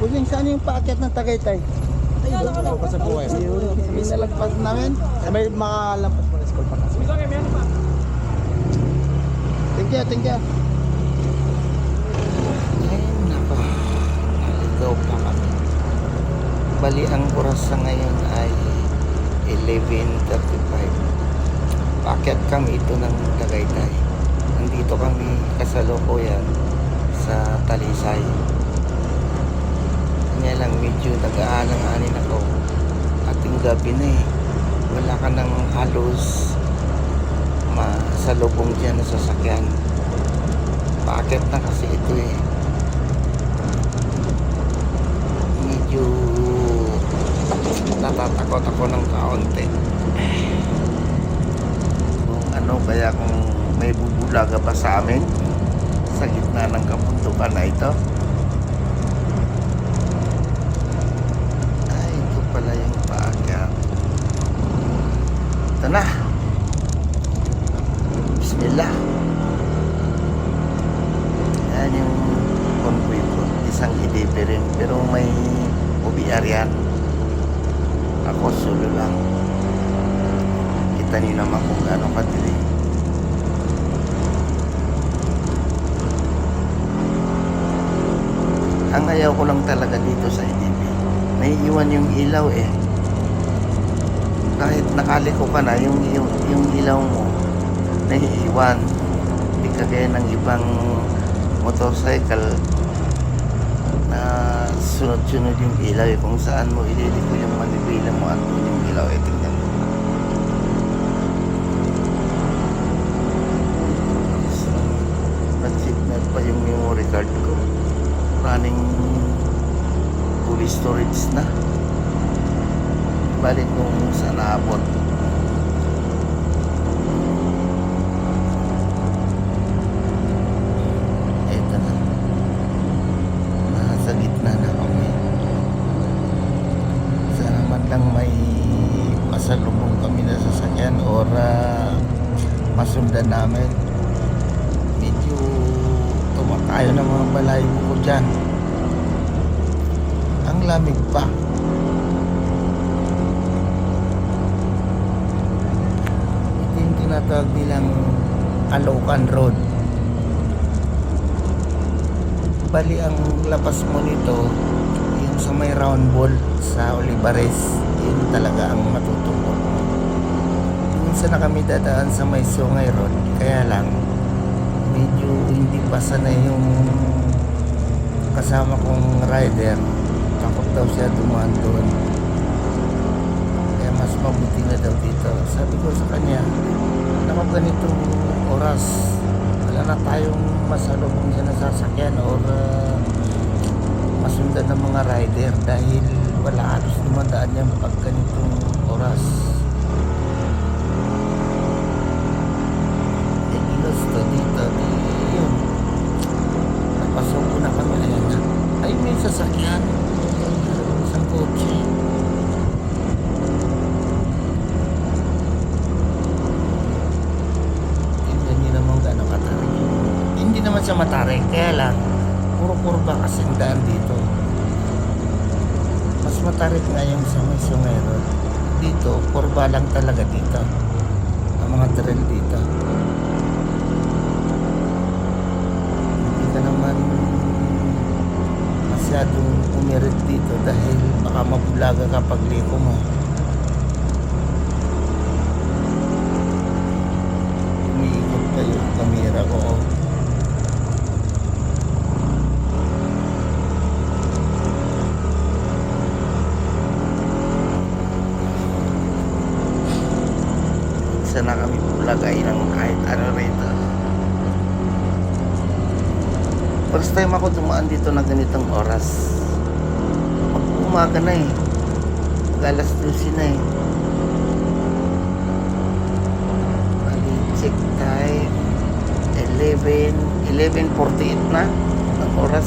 Buging, saan yung paakyat ng Tagaytay? Ay, doon na pa sa buhay. May nalagpas namin. May makalampas mo na school pa kasi. Thank you, thank you. Ay, nako. Naligaw pa kami. Bali, ang oras sa ngayon ay 11:35. Paakyat kami ito ng Tagaytay. Nandito kami kasalukuyan sa Talisay. Kanya lang medyo nag-aalang-anin ako. Ating gabi na eh. Wala ka nang halos masalubong dyan na sasakyan. Paakyat na kasi ito eh. Medyo natatakot ako ng kaunti. Kung ano, kaya kung may bubulaga pa sa amin sa gitna ng kabundukan na ito. Ay, ito pala yung paakyat. Ito na. Bismillah. Yan yung convoy ko. Isang IDP rin. Pero may OBR yan. Ako solo lang. Kita niyo naman kung gaano kadilim. Ang ayaw ko lang talaga dito sa IDP, may iwan yung ilaw eh. Kahit nakaliko ka na, yung ilaw mo naiiwan. Hindi kagaya ng ibang motorcycle na sunod-sunod yung ilaw eh. Kung saan mo ililiko yung manibela mo, andun yung ilaw eh. Tingnan mo. So, nag-signal pa yung memory card ko. Running fully storage na. Balik kung saan naabot. Ito na. Nasa gitna na kami. Sana man lang may masalubong kami na sasakyan or masundan namin. Medyo tumatayo ng mga balahibo ko dyan. Ang lamig pa. Ito yung tinatawag nilang Caloocan Road. Bali ang labas mo nito yung sa may round ball sa Olivares. Yun talaga ang matutungo. Minsan na kami dadaan sa may Sungay Road. Kaya lang medyo hindi pa sanay yung kasama kong rider. Takot daw siya dumaan doon. Kaya mas mabuti na daw dito. Sabi ko sa kanya, kapag ganitong oras, wala na tayong masalubong siya na sasakyan or masundan ng mga rider dahil wala halos dumadaan yan pag ganitong oras. Gusto dito, yun. Napasok ko na kami. Ayan na. Ay, may sasakyan. Isang kotse. Hindi naman gano'ng katarik. Hindi naman siya matarik. Kaya lang, puro kurba kasi ang daan dito. Mas matarik nga yung sa may Sungay Road. Dito, kurba lang talaga dito. Ang mga trail dito. Naman masyadong umirit dito dahil baka mabulaga kapag liko mo. Umiikot pa yung kamera ko. Sana kami bulagay ng kahit ano rito. First time ako dumaan dito na ganitong oras. Mag-umaga na eh. Mag-alas 12 na eh. Bali, check time. 11:48 na ang oras.